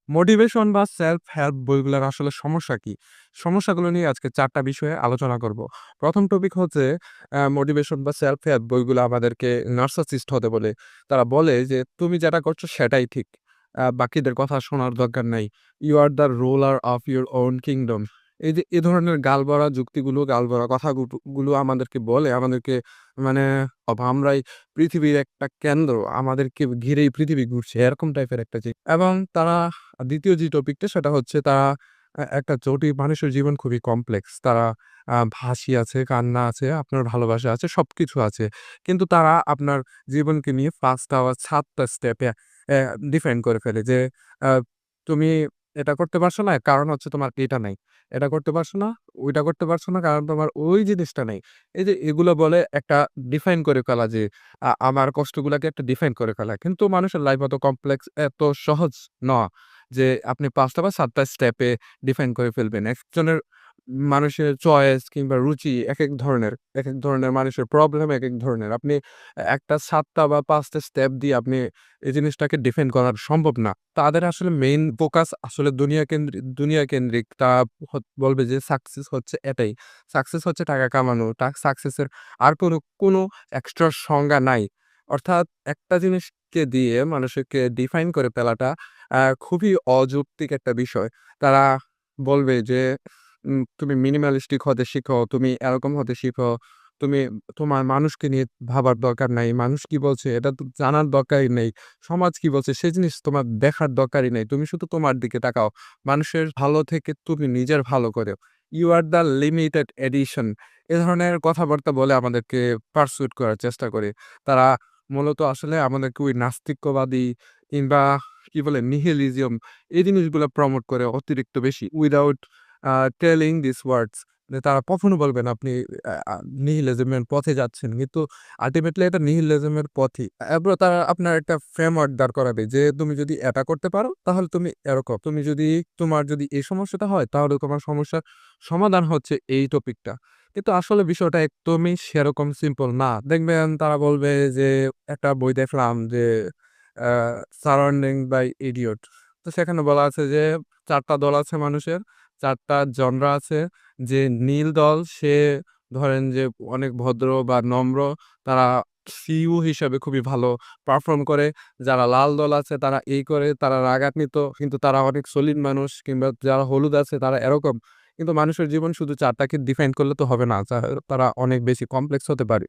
Motivation বা self help বইগুলার আসলে সমস্যা কি? সমস্যাগুলো নিয়ে আজকে ৪ টা বিষয়ে আলোচনা করব। ১ম টপিক হচ্ছে মোটিভেশন বা সেলফ হেল্প বইগুলো আমাদেরকে নার্সিসিস্ট হতে বলে। তারা বলে যে, "তুমি যেটা করছো সেটাই ঠিক। বাকিদের কথা শোনার দরকার নাই। You are the ruler of your own kingdom." এই যে এ ধরনের গালভরা যুক্তিগুলো, গালভরা কথাগুলো আমাদেরকে বলে, আমাদেরকে মানে আমরাই পৃথিবীর একটা কেন্দ্র, আমাদেরকে ঘিরেই পৃথিবী ঘুরছে, এরকম টাইপের একটা এবং তারা ২য় যে টপিকটা সেটা হচ্ছে তারা একটা জটিল মানুষের জীবন খুবই কমপ্লেক্স। তারা হাসি আছে, কান্না আছে, আপনার ভালোবাসা আছে, সবকিছু আছে। কিন্তু তারা আপনার জীবনকে নিয়ে ৫ টা বা ৭ টা স্টেপে ডিফাইন করে ফেলে যে, আ তুমি এটা করতে পারছো না, কারণ হচ্ছে তোমার এটা নাই। এটা করতে পারছো না, ওইটা করতে পারছো না, কারণ তোমার ওই জিনিসটা নাই। এই যে এগুলো বলে একটা ডিফাইন করে ফেলা যে আমার কষ্টগুলাকে একটা ডিফাইন করে ফেলা। কিন্তু মানুষের লাইফ অত কমপ্লেক্স, এত সহজ না যে আপনি ৫ টা বা ৭ টা স্টেপে ডিফাইন করে ফেলবেন। একজনের মানুষের চয়েস কিংবা রুচি একেক ধরনের। একেক ধরনের মানুষের প্রবলেম একেক ধরনের। আপনি একটা ৭ টা বা ৫ টা স্টেপ দিয়ে আপনি এই জিনিসটাকে ডিফাইন করা সম্ভব না। তাদের আসলে মেইন ফোকাস আসলে দুনিয়া কেন্দ্রিক। তারা বলবে যে সাকসেস হচ্ছে এটাই। সাকসেস হচ্ছে টাকা কামানো। সাকসেসের আর কোনো এক্সট্রা সংজ্ঞা নাই। অর্থাৎ একটা জিনিসকে দিয়ে মানুষকে ডিফাইন করে ফেলাটা খুবই অযৌক্তিক একটা বিষয়। তারা বলবে যে, "তুমি মিনিমালিস্টিক হতে শিখো, তুমি এরকম হতে শিখো। তুমি তোমার মানুষকে নিয়ে ভাবার দরকার নাই। মানুষ কি বলছে এটা তো জানার দরকারই নেই। সমাজ কি বলছে সে জিনিস তোমার দেখার দরকারই নেই। তুমি শুধু তোমার দিকে তাকাও। মানুষের ভালো থেকে তুমি নিজের ভালো করো। You are the limited edition." এ ধরনের কথাবার্তা বলে আমাদেরকে পারসুয়েট করার চেষ্টা করে। তারা মূলত আসলে আমাদেরকে ওই নাস্তিক্যবাদী কিংবা কি বলে নিহিলিজম এই জিনিসগুলা প্রমোট করে অতিরিক্ত বেশি। উইথআউট টেলিং দিস ওয়ার্ডস যে তারা কখনো বলবে না আপনি আ আ নিহিলিজম এর পথে যাচ্ছেন। কিন্তু আল্টিমেটলি এটা নিহিলিজম এর পথই। এরপর তারা আপনার একটা ফ্রেমওয়ার্ক দাঁড় করাবে যে তুমি যদি এটা করতে পারো তাহলে তুমি এরকম। তোমার যদি এই সমস্যাটা হয় তাহলে তোমার সমস্যার সমাধান হচ্ছে এই টপিকটা। কিন্তু আসলে বিষয়টা একদমই সেরকম সিম্পল না। দেখবেন তারা বলবে যে একটা বই দেখলাম যে আ সারাউন্ডিং বাই ইডিয়ট। তো সেখানে বলা আছে যে ৪ টা দল আছে মানুষের, ৪ টা জনরা আছে। যে নীল দল সে ধরেন যে অনেক ভদ্র বা নম্র, তারা সিইও হিসাবে খুবই ভালো পারফর্ম করে। যারা লাল দল আছে তারা এই করে, তারা রাগান্বিত কিন্তু তারা অনেক সলিড মানুষ কিংবা যারা হলুদ আছে তারা এরকম। কিন্তু মানুষের জীবন শুধু ৪ টাকে ডিফাইন করলে তো হবে না। তারা অনেক বেশি কমপ্লেক্স হতে পারে।